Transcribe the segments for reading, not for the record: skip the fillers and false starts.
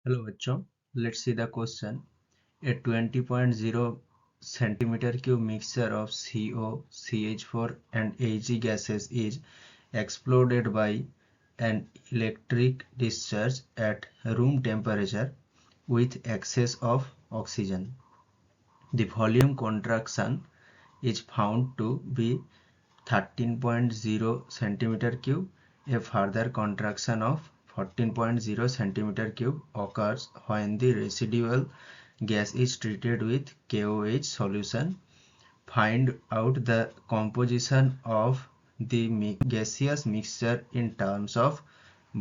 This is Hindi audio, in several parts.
हेलो बच्चों, let's see the question. A 20.0 centimeter cube mixture of CO, CH4 and Ag gases is exploded by an electric discharge at room temperature with excess of oxygen. The volume contraction is found to be 13.0 centimeter cube. A further contraction of 14.0 centimeter cube occurs when the residual gas is treated with KOH solution. Find out the composition of the gaseous mixture in terms of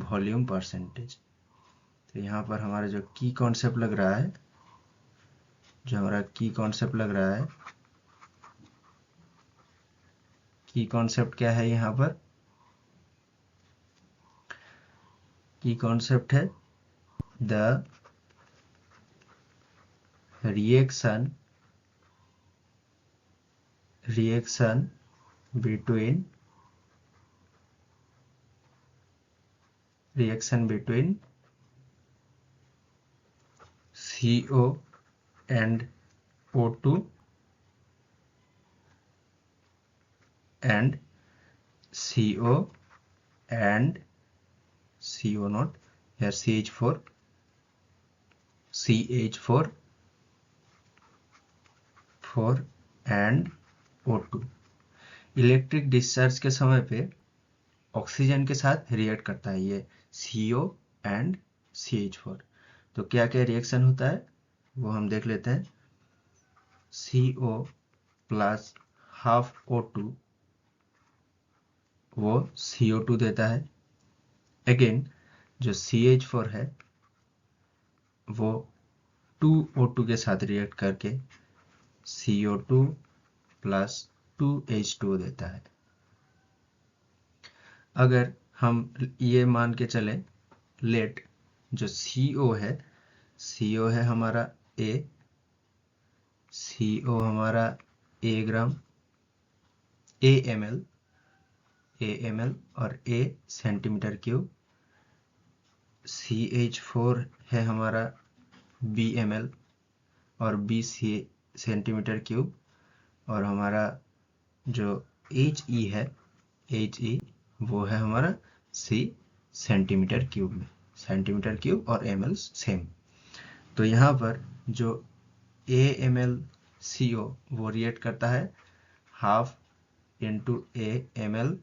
volume percentage. तो यहाँ पर हमारा जो की कॉन्सेप्ट लग रहा है की कॉन्सेप्ट क्या है यहाँ पर? की कॉन्सेप्ट है the reaction between CO and O2 and CO and CO not here CH4 and O2 electric discharge के समय पे ऑक्सीजन के साथ रिएक्ट करता है ये CO एंड CH4. तो क्या क्या रिएक्शन होता है वो हम देख लेते हैं. CO प्लस हाफ O2 वो CO2 देता है. अगेन जो CH4 है वो 2O2 के साथ रिएक्ट करके CO2 प्लस 2H2 देता है. अगर हम ये मान के चलें लेट जो CO है हमारा CO हमारा A ग्राम AML और A सेंटीमीटर क्यूब. CH4 है हमारा BML और B सेंटीमीटर क्यूब. और हमारा जो HE है वो है हमारा C सेंटीमीटर क्यूब में. सेंटीमीटर क्यूब और ml सेम. तो यहाँ पर जो AMlCO वो रिएक्ट करता है हाफ इंटू AMl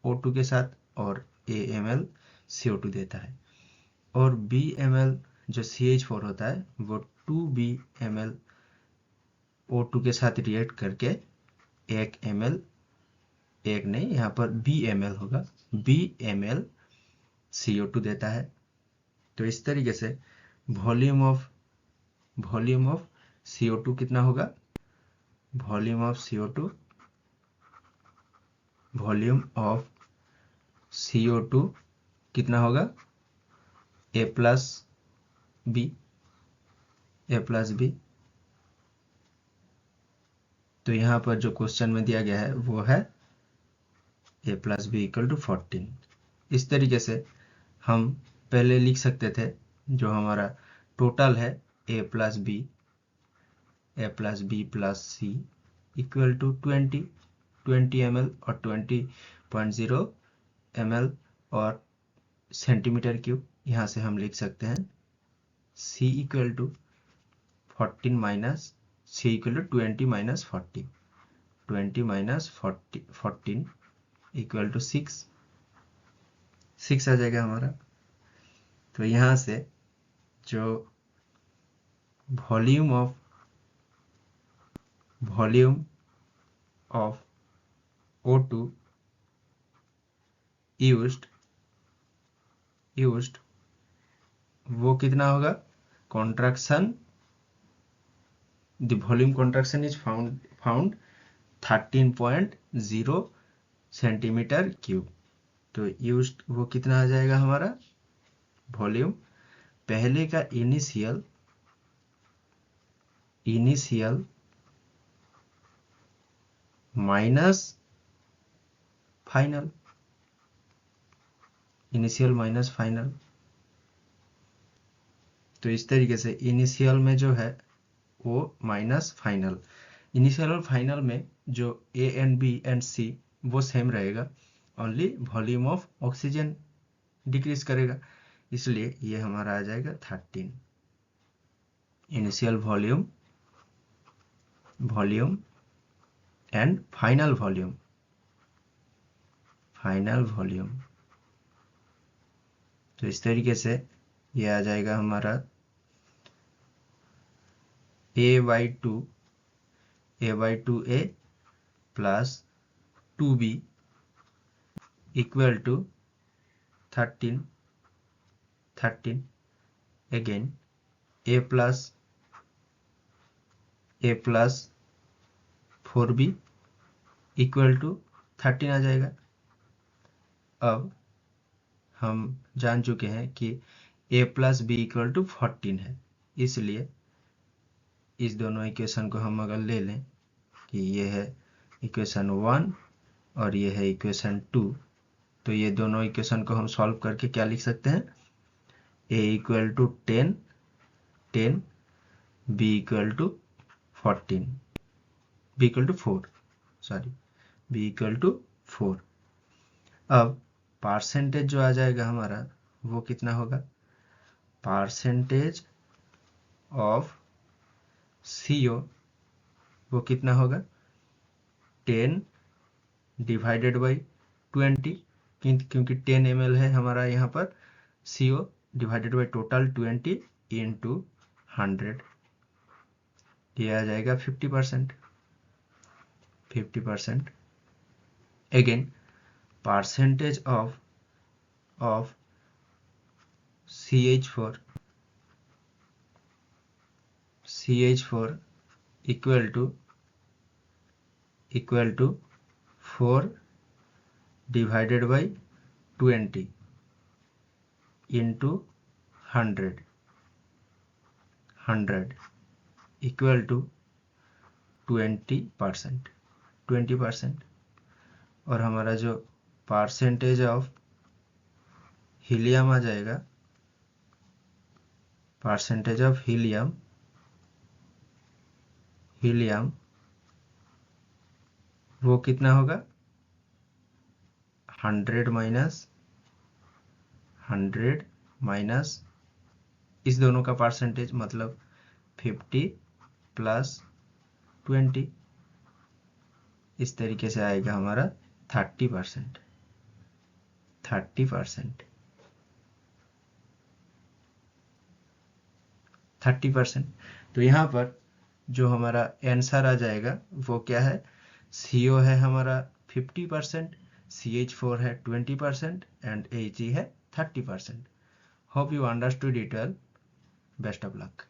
O2 के साथ और AMlCO2 देता है. और BMl जो CH4 होता है वो 2BMl O2 के साथ रिएक्ट करके यहाँ पर BMl होगा BMl CO2 देता है. तो इस तरीके से वॉल्यूम ऑफ CO2 कितना होगा? वॉल्यूम ऑफ CO2 कितना होगा? A plus B. तो यहाँ पर जो क्वेश्चन में दिया गया है वो है A plus B equal to 14. इस तरीके से हम पहले लिख सकते थे जो हमारा टोटल है A plus B plus C equal to 20 ml और 20.0 ml और सेंटीमीटर क्यूब. यहाँ से हम लिख सकते हैं C equal to 20 minus 40 20 minus 14 equal to 6 आ जाएगा हमारा. तो यहाँ से जो वॉल्यूम ऑफ O2 यूज्ड वो कितना होगा? Contraction the volume contraction is found 13.0 centimetre cube. तो यूज्ड वो कितना आ जाएगा हमारा वॉल्यूम? पहले का इनिशियल माइनस फाइनल. तो इस तरीके से इनिशियल में जो है वो माइनस फाइनल, इनिशियल और फाइनल में जो A and B and C वो सेम रहेगा, only volume of oxygen decrease करेगा, इसलिए ये हमारा आ जाएगा 13। Initial volume and final volume, तो इस तरीके से ये आ जाएगा हमारा a/2a plus 2b equal to 13 again a plus 4b equal to 13 आ जाएगा। अब हम जान चुके हैं कि a plus B equal to 14 है, इसलिए इस दोनों इक्वेशन को हम अगर ले लें कि ये है इक्वेशन 1 और ये है इक्वेशन 2, तो ये दोनों इक्वेशन को हम सॉल्व करके क्या लिख सकते हैं, a equal to 10, b equal to 14, b equal to 4। अब परसेंटेज जो आ जाएगा हमारा वो कितना होगा, परसेंटेज ऑफ CO वो कितना होगा 10 डिवाइडेड बाई 20, क्योंकि 10 ml है हमारा यहाँ पर CO, divided by total 20 into 100, ये आ जाएगा 50%। Again percentage of CH4 equal to 4 divided by 20 into 100 equal to 20%। और हमारा जो परसेंटेज ऑफ हीलियम आ जाएगा, परसेंटेज ऑफ हीलियम वो कितना होगा 100 माइनस इस दोनों का परसेंटेज, मतलब 50 प्लस 20, इस तरीके से आएगा हमारा 30%। तो यहाँ पर जो हमारा आंसर आ जाएगा वो क्या है, CO है हमारा 50%, CH4 है 20% एंड He है 30%। Hope you understood it well. Best of luck.